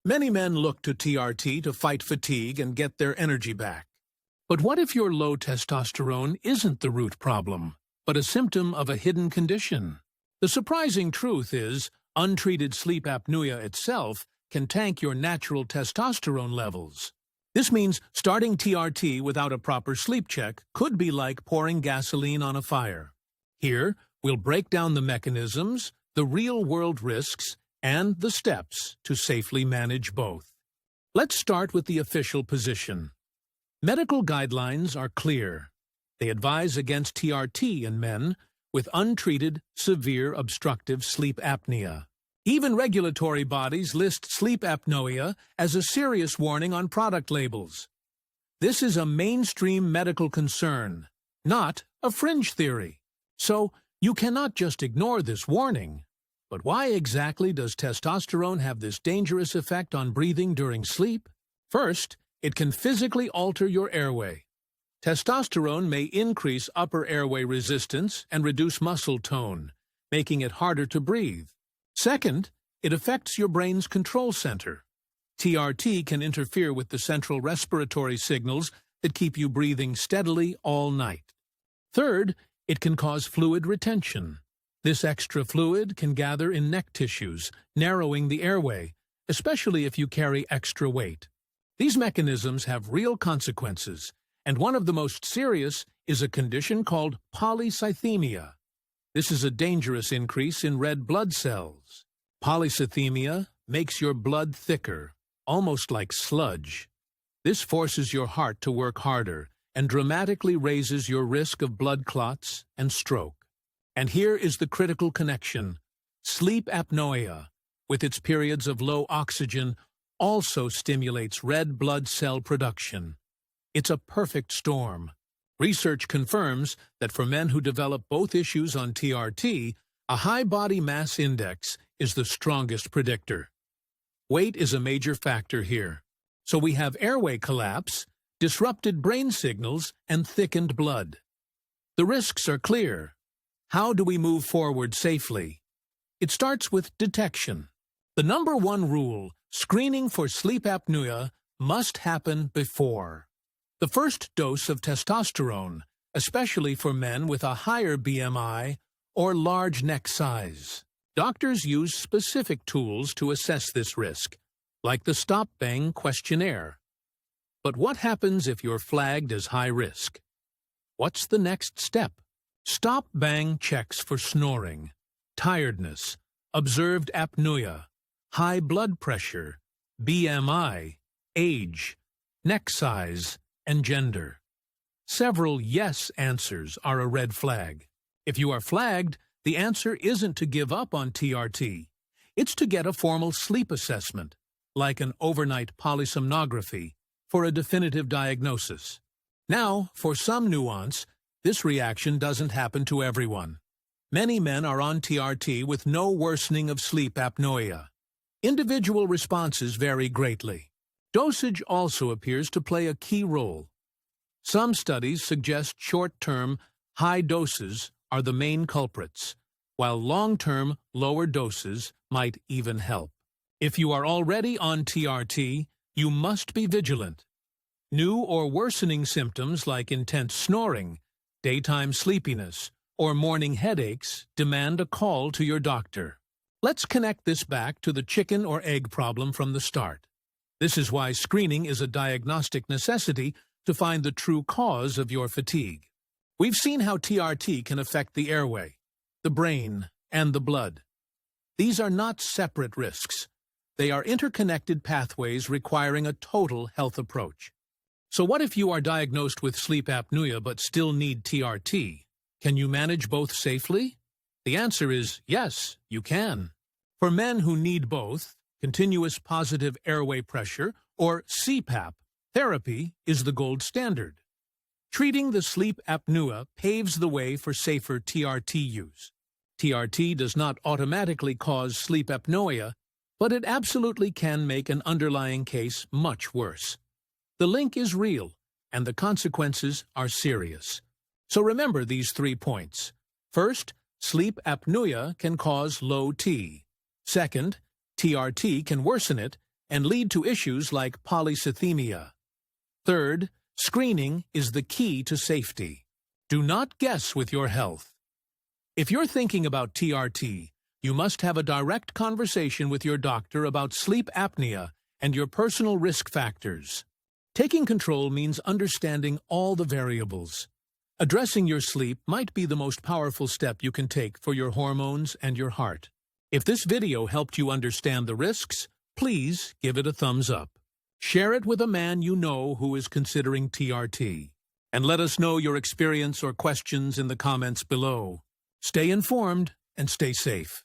Many men look to TRT to fight fatigue and get their energy back. But what if your low testosterone isn't the root problem, but a symptom of a hidden condition? The surprising truth is, untreated sleep apnea itself can tank your natural testosterone levels. This means starting TRT without a proper sleep check could be like pouring gasoline on a fire. Here, we'll break down the mechanisms, the real-world risks, and the steps to safely manage both. Let's start with the official position. Medical guidelines are clear. They advise against TRT in men with untreated, severe obstructive sleep apnea. Even regulatory bodies list sleep apnea as a serious warning on product labels. This is a mainstream medical concern, not a fringe theory. So, you cannot just ignore this warning. But why exactly does testosterone have this dangerous effect on breathing during sleep? First, it can physically alter your airway. Testosterone may increase upper airway resistance and reduce muscle tone, making it harder to breathe. Second, it affects your brain's control center. TRT can interfere with the central respiratory signals that keep you breathing steadily all night. Third, it can cause fluid retention. This extra fluid can gather in neck tissues, narrowing the airway, especially if you carry extra weight. These mechanisms have real consequences, and one of the most serious is a condition called polycythemia. This is a dangerous increase in red blood cells. Polycythemia makes your blood thicker, almost like sludge. This forces your heart to work harder and dramatically raises your risk of blood clots and stroke. And here is the critical connection. Sleep apnea, with its periods of low oxygen, also stimulates red blood cell production. It's a perfect storm. Research confirms that for men who develop both issues on TRT, a high body mass index is the strongest predictor. Weight is a major factor here. So we have airway collapse, disrupted brain signals, and thickened blood. The risks are clear. How do we move forward safely? It starts with detection. The number one rule, screening for sleep apnea, must happen before. The first dose of testosterone, especially for men with a higher BMI or large neck size. Doctors use specific tools to assess this risk, like the Stop-Bang questionnaire. But what happens if you're flagged as high risk? What's the next step? Stop-Bang checks for snoring, tiredness, observed apnea, high blood pressure, BMI, age, neck size, and gender. Several yes answers are a red flag. If you are flagged, the answer isn't to give up on TRT. It's to get a formal sleep assessment, like an overnight polysomnography, for a definitive diagnosis. Now, for some nuance, this reaction doesn't happen to everyone. Many men are on TRT with no worsening of sleep apnea. Individual responses vary greatly. Dosage also appears to play a key role. Some studies suggest short-term, high doses are the main culprits, while long-term, lower doses might even help. If you are already on TRT, you must be vigilant. New or worsening symptoms like intense snoring, daytime sleepiness, or morning headaches demand a call to your doctor. Let's connect this back to the chicken or egg problem from the start. This is why screening is a diagnostic necessity to find the true cause of your fatigue. We've seen how TRT can affect the airway, the brain, and the blood. These are not separate risks. They are interconnected pathways requiring a total health approach. So what if you are diagnosed with sleep apnea but still need TRT? Can you manage both safely? The answer is yes, you can. For men who need both, continuous positive airway pressure, or CPAP, therapy is the gold standard. Treating the sleep apnea paves the way for safer TRT use. TRT does not automatically cause sleep apnea, but it absolutely can make an underlying case much worse. The link is real, and the consequences are serious. So remember these 3 points. First, sleep apnea can cause low T. Second, TRT can worsen it. and lead to issues like polycythemia. Third, screening is the key to safety. Do not guess with your health. If you're thinking about TRT, you must have a direct conversation with your doctor about sleep apnea and your personal risk factors. Taking control means understanding all the variables. Addressing your sleep might be the most powerful step you can take for your hormones and your heart. If this video helped you understand the risks, please give it a thumbs up. Share it with a man you know who is considering TRT. And let us know your experience or questions in the comments below. Stay informed and stay safe.